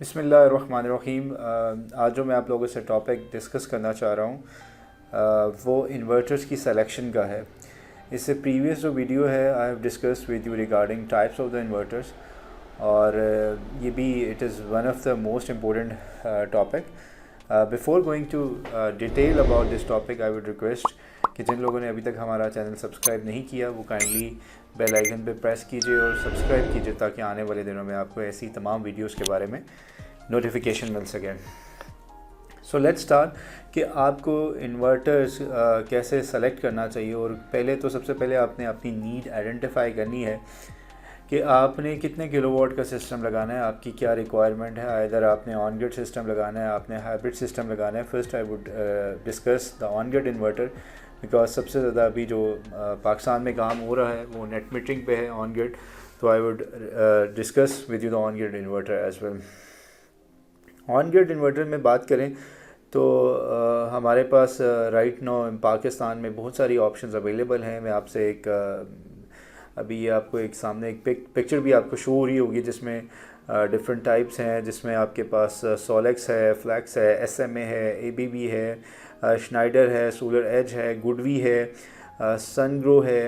बिस्मिल्लाहिर्रहमानिर्रहीम। आज जो मैं आप लोगों से टॉपिक डिस्कस करना चाह रहा हूँ वो इन्वर्टर्स की सिलेक्शन का है। इससे प्रीवियस जो वीडियो है I have discussed with you regarding types of the inverters, और ये भी it is one of the most important topic. Before going to detail about this topic, I would request कि जिन लोगों ने अभी तक हमारा चैनल सब्सक्राइब नहीं किया वो काइंडली बेल आइकन पे प्रेस कीजिए और सब्सक्राइब कीजिए ताकि आने वाले दिनों में आपको ऐसी तमाम वीडियोस के बारे में नोटिफिकेशन मिल सके। सो लेट्स स्टार्ट कि आपको इन्वर्टर्स कैसे सेलेक्ट करना चाहिए। और पहले तो सबसे पहले आपने अपनी नीड आइडेंटिफाई करनी है कि आपने कितने किलोवाट का सिस्टम लगाना है, आपकी क्या रिक्वायरमेंट है। आइदर आपने ऑन ग्रिड सिस्टम लगाना है, आपने हाइब्रिड सिस्टम लगाना है। First I would discuss the on grid inverter, because सबसे ज़्यादा अभी जो पाकिस्तान में काम हो रहा है वो नेट मीटरिंग पे है ऑन ग्रिड। तो I would discuss with you the on grid inverter as well. On grid inverter में बात करें तो हमारे पास राइट नाउ पाकिस्तान में बहुत सारी ऑप्शंस अवेलेबल हैं। मैं आपसे एक अभी ये आपको एक सामने एक पिक्चर भी आपको शो हो रही होगी जिसमें डिफरेंट टाइप्स हैं, जिसमें आपके पास सोलेक्स है, फ्लैक्स है, एसएमए है, एबीबी है, श्नाइडर है, सोलर एज है, गुडवी है, सनग्रो है।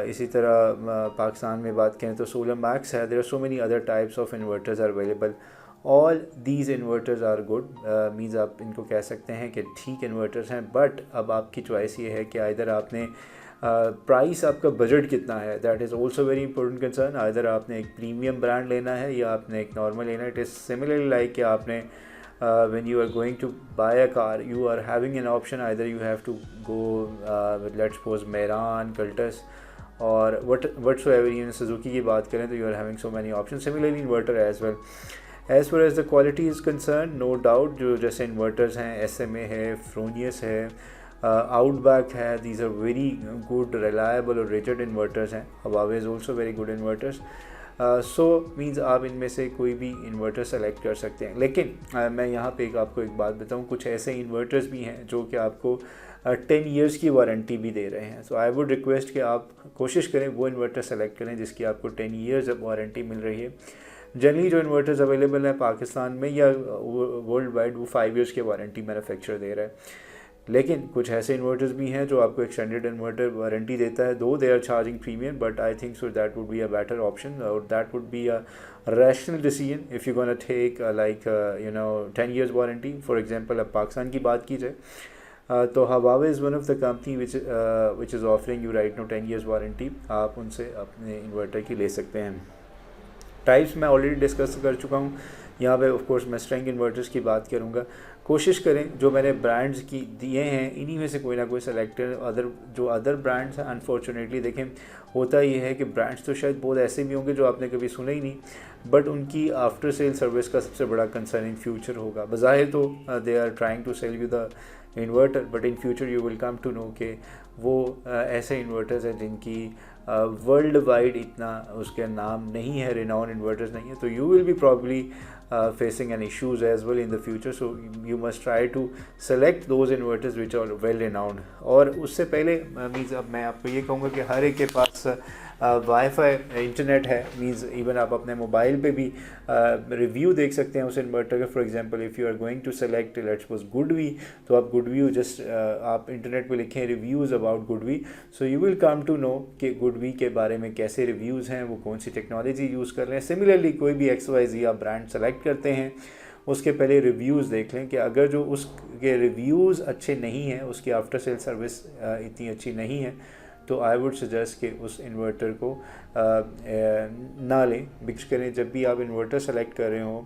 इसी तरह पाकिस्तान में बात करें तो सोलर मैक्स है। There are so many other types of inverters are available. All these inverters are good, means आप इनको कह सकते हैं कि ठीक इन्वर्टर्स हैं। बट अब आपकी चॉइस ये है कि इधर आपने प्राइस आपका बजट कितना है, that is also very important concern. इधर आपने एक प्रीमियम ब्रांड लेना है या आपने एक नॉर्मल लेना है। इट इज़ सिमिलरली लाइक कि आपने when you are going to buy a car, you are having an option. Either you have to go with, let's suppose, Meyran, Cultus, or whatsoever. Even Suzuki की बात करें तो you are having so many options. Similarly inverter as well. As far as the quality is concerned, no doubt जो जैसे inverters हैं, SMA है, फ्रोनियस है, outback है, these are very good, reliable और rated inverters हैं. Huawei is also very good inverters. So means आप इनमें से कोई भी इन्वर्टर सेलेक्ट कर सकते हैं। लेकिन मैं यहाँ पे आपको एक बात बताऊँ, कुछ ऐसे इन्वर्टर्स भी हैं जो कि आपको 10 इयर्स की वारंटी भी दे रहे हैं। सो आई वुड रिक्वेस्ट कि आप कोशिश करें वो इन्वर्टर सेलेक्ट करें जिसकी आपको 10 इयर्स वारंटी मिल रही है। जनरली जो इन्वर्टर्स अवेलेबल हैं पाकिस्तान में या वर्ल्ड वाइड वो 5 इयर्स की वारंटी मैन्युफैक्चर दे रहा है। लेकिन कुछ ऐसे इन्वर्टर्स भी हैं जो आपको एक्सटेंडेड इन्वर्टर वारंटी देता है, though they are charging premium, but I think so that would be a better option और that would be a rational decision if you gonna take like 10 years warranty. For example अब पाकिस्तान की बात की जाए तो Huawei is one of the company which is offering you right now 10 years warranty. आप उनसे अपने इन्वर्टर की ले सकते हैं। टाइप्स मैं ऑलरेडी डिस्कस कर चुका हूँ। यहाँ पे ऑफ कोर्स मैं स्ट्रेंग इन्वर्टर्स की बात करूँगा। कोशिश करें जो मैंने ब्रांड्स की दिए हैं इन्हीं में से कोई ना कोई सेलेक्टर अदर ब्रांड्स हैं। अनफॉर्चुनेटली देखें होता ये है कि ब्रांड्स तो शायद बहुत ऐसे भी होंगे जो आपने कभी सुने ही नहीं, बट उनकी आफ्टर सेल सर्विस का सबसे बड़ा कंसर्न इन फ्यूचर होगा। बज़ाहिर तो they are trying to sell you the inverter, but in future you will come to know कि वो ऐसे इन्वर्टर्स हैं जिनकी वर्ल्ड वाइड इतना उसके नाम नहीं है, रिनाउंड इन्वर्टर्स नहीं है। तो you will be probably facing an issues as well in the future, so you must try to select those inverters which are well renowned। और उससे पहले मीन्स अब मैं आपको ये कहूँगा कि हर एक के पास वाईफाई इंटरनेट है। मीन्स इवन आप अपने मोबाइल पे भी रिव्यू देख सकते हैं उस इन्वर्टर का। For example if you are going to select let's suppose GoodWe, तो आप गुडवी जस्ट आप इंटरनेट पे लिखें reviews about GoodWe, so you will come to know कि गुडवी के बारे में कैसे रिव्यूज़ हैं, वो कौन सी टेक्नोलॉजी यूज़ कर रहे हैं। सिमिलरली कोई भी XYZ आप ब्रांड सेलेक्ट करते हैं उसके पहले रिव्यूज़ देख लें कि अगर जो उसके रिव्यूज़ अच्छे नहीं हैं, उसकी आफ्टर सेल सर्विस इतनी अच्छी नहीं है, तो आई वुड सजेस्ट कि उस इन्वर्टर को ना लें। बिक्स करें जब भी आप इन्वर्टर सेलेक्ट कर रहे हो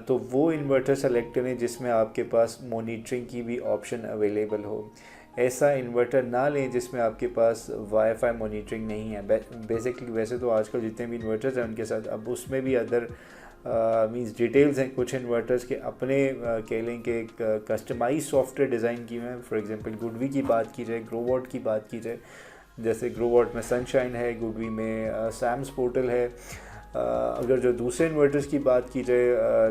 तो वो इन्वर्टर सेलेक्ट करें जिसमें आपके पास मॉनिटरिंग की भी ऑप्शन अवेलेबल हो। ऐसा इन्वर्टर ना लें जिसमें आपके पास वाईफाई मॉनिटरिंग नहीं है। बेसिकली वैसे तो आजकल जितने भी इन्वर्टर्स हैं उनके साथ अब उसमें भी अदर मीन्स डिटेल्स हैं। कुछ इन्वर्टर्स के अपने कह लें कि एक कस्टमाइज सॉफ्टवेयर डिज़ाइन किए हैं। फॉर एग्जांपल गुडवी की बात की जाए, ग्रोवॉट की बात की जाए, जैसे ग्रोवॉट में सनशाइन है, गुडवी में सैम्स पोर्टल है। अगर जो दूसरे इन्वर्टर्स की बात की जाए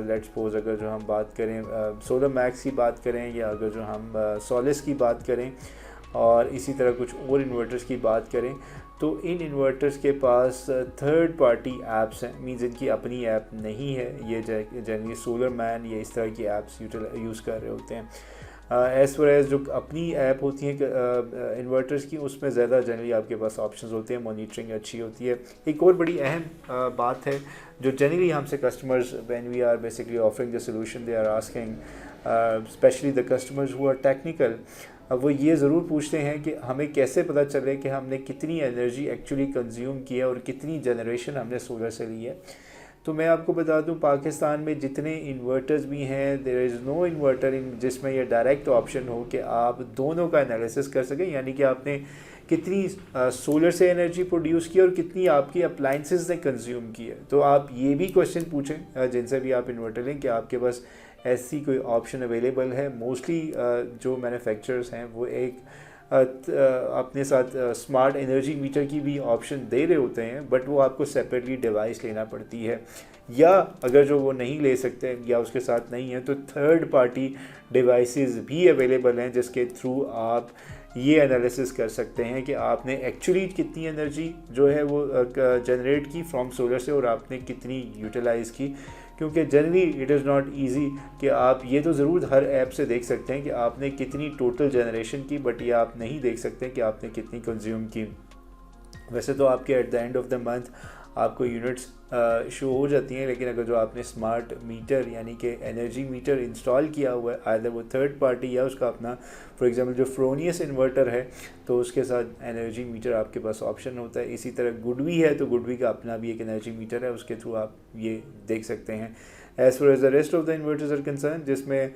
लेट्स सपोज अगर जो हम बात करें सोलर मैक्स की बात करें या अगर जो हम सोलिस की बात करें और इसी तरह कुछ और इन्वर्टर्स की बात करें तो इन इन्वर्टर्स के पास थर्ड पार्टी ऐप्स हैं, मीन्स इनकी अपनी ऐप नहीं है, ये जनरली सोलर मैन या इस तरह की ऐप्स यूज़ कर रहे होते हैं। एज़ फार एज़ जो अपनी ऐप होती हैं इन्वर्टर्स की, उसमें ज़्यादा जनरली आपके पास ऑप्शंस होते हैं, मॉनिटरिंग अच्छी होती है। एक और बड़ी अहम बात है जो जनरली हमसे customers when we are basically offering the solution they are asking, specially the customers who are technical, वो ये ज़रूर पूछते हैं कि हमें कैसे पता चले कि हमने कितनी एनर्जी एक्चुअली कंज्यूम की है और कितनी जनरेशन हमने सोलर से ली है। तो मैं आपको बता दूं, पाकिस्तान में जितने इन्वर्टर्स भी हैं, देयर इज़ नो इन्वर्टर इन जिसमें यह डायरेक्ट ऑप्शन हो कि आप दोनों का एनालिसिस कर सकें, यानी कि आपने कितनी सोलर से एनर्जी प्रोड्यूस की और कितनी आपकी अप्लाइंसेस ने कंज्यूम की है। तो आप ये भी क्वेश्चन पूछें जिनसे भी आप इन्वर्टर लें कि आपके पास ऐसी कोई ऑप्शन अवेलेबल है। मोस्टली जो मैन्युफैक्चरर्स हैं वो एक अपने साथ स्मार्ट एनर्जी मीटर की भी ऑप्शन दे रहे होते हैं, बट वो आपको सेपरेटली डिवाइस लेना पड़ती है, या अगर जो वो नहीं ले सकते या उसके साथ नहीं है तो थर्ड पार्टी डिवाइसेस भी अवेलेबल हैं जिसके थ्रू आप ये एनालिसिस कर सकते हैं कि आपने एक्चुअली कितनी एनर्जी जो है वो जनरेट की फ्रॉम सोलर से और आपने कितनी यूटिलाइज़ की। क्योंकि generally it is not easy कि आप ये तो ज़रूर हर ऐप से देख सकते हैं कि आपने कितनी टोटल जनरेशन की, बट ये आप नहीं देख सकते कि आपने कितनी कंज्यूम की। वैसे तो आपके at the end of the month आपको यूनिट्स शो हो जाती हैं, लेकिन अगर जो आपने स्मार्ट मीटर यानी कि एनर्जी मीटर इंस्टॉल किया हुआ है, आइदर वो थर्ड पार्टी या उसका अपना, फॉर एग्जांपल जो फ्रोनियस इन्वर्टर है तो उसके साथ एनर्जी मीटर आपके पास ऑप्शन होता है। इसी तरह गुडवी है तो गुडवी का अपना भी एक एनर्जी मीटर है, उसके थ्रू आप ये देख सकते हैं। As far as the rest of the inverters are concerned, जिसमें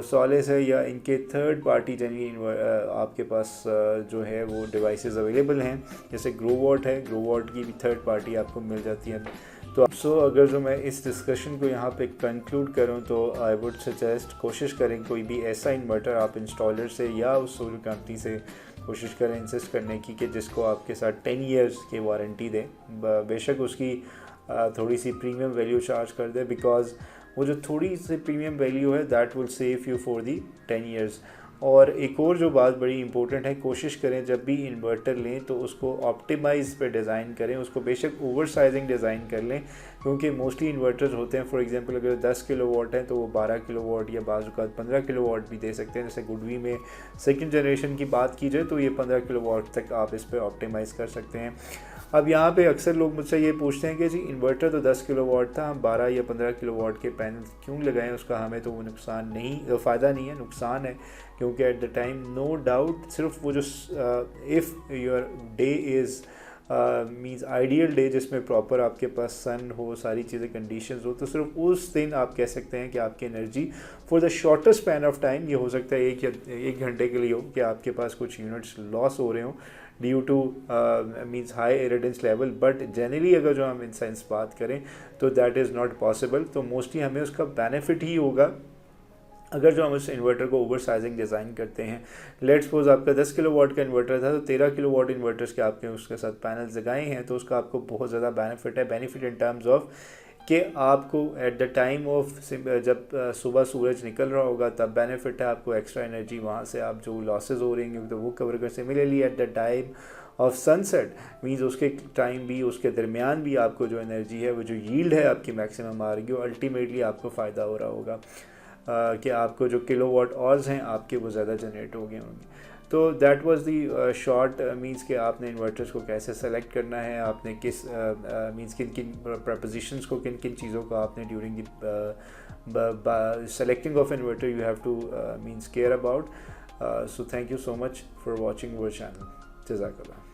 सॉलिस है या इनके थर्ड पार्टी जनरली आपके पास जो है वो डिवाइसेस अवेलेबल हैं, जैसे ग्रोवॉट है, ग्रोवॉट की भी थर्ड पार्टी आपको मिल जाती है। तो अगर जो मैं इस डिस्कशन को यहाँ पे कंक्लूड करूँ तो आई वुड सजेस्ट कोशिश करें कोई भी ऐसा इन्वर्टर आप इंस्टॉलर से या उस सोलर कंपनी से कोशिश करें इंसिस्ट करने की कि जिसको आपके साथ 10 ईयर्स की वारंटी दें। बेशक उसकी थोड़ी सी प्रीमियम वैल्यू चार्ज कर दे, बिकॉज वो जो थोड़ी सी प्रीमियम वैल्यू है that will save you for the 10 years. और एक और जो बात बड़ी इंपॉर्टेंट है, कोशिश करें जब भी इन्वर्टर लें तो उसको ऑप्टिमाइज पे डिज़ाइन करें, उसको बेशक ओवर साइजिंग डिज़ाइन कर लें, क्योंकि मोस्टली इन्वर्टर्स होते हैं फॉर एग्जांपल अगर 10 किलोवाट हैं तो वो 12 किलोवाट या बाज़-औक़ात 15 किलोवाट भी दे सकते हैं। जैसे गुडवी में सेकंड जनरेशन की बात की जाए तो ये 15 किलोवाट तक आप इस पर ऑप्टिमाइज़ कर सकते हैं। अब यहाँ पे अक्सर लोग मुझसे ये पूछते हैं कि जी इन्वर्टर तो 10 किलोवाट था, हम 12 या 15 किलोवाट के पैनल क्यों लगाएं, उसका हमें तो वो नुकसान नहीं, फ़ायदा नहीं है, नुकसान है। क्योंकि at the time no doubt सिर्फ वो जो if your day is means ideal day जिसमें प्रॉपर आपके पास सन हो, सारी चीज़ें कंडीशंस हो, तो सिर्फ उस दिन आप कह सकते हैं कि आपकी energy for the shortest span of time, ये हो सकता है एक घंटे के लिए हो कि आपके पास कुछ यूनिट्स लॉस हो रहे हों due to means high irradiance level, but generally अगर जो हम इन सेंस बात करें तो दैट इज़ नॉट पॉसिबल। तो मोस्टली हमें उसका बेनिफिट ही होगा अगर जो हम उस इन्वर्टर को ओवर साइजिंग डिज़ाइन करते हैं। लेट्स सपोज आपका 10 किलोवाट का इन्वर्टर था तो 13 किलोवाट इन्वर्टर्स के आपने उसके साथ पैनल्स लगाए हैं, तो उसका आपको बहुत ज़्यादा बेनिफिट है। बेनिफिट इन टर्म्स ऑफ कि आपको एट द टाइम ऑफ जब सुबह सूरज निकल रहा होगा तब बेनिफिट है, आपको एक्स्ट्रा एनर्जी वहाँ से आप जो लॉसेज हो रही हैं तो वो कवर कर। Similarly at the time of sunset means उसके टाइम भी, उसके दरमियान भी आपको जो एनर्जी है वो जो यील्ड है आपकी मैक्सिमम आ रही हो, अल्टीमेटली आपको फ़ायदा हो रहा होगा कि आपको जो किलोवाट आवर्स हैं आपके वो ज़्यादा जनरेट हो गए होंगे। तो that was the short means कि आपने इन्वर्टर्स को कैसे सेलेक्ट करना है, आपने किस मीन्स किन किन प्रपोजिशंस को, किन किन चीज़ों को आपने during the selecting of inverter you have to means care about. So thank you so much for watching our channel. जज़ाकल्लाह।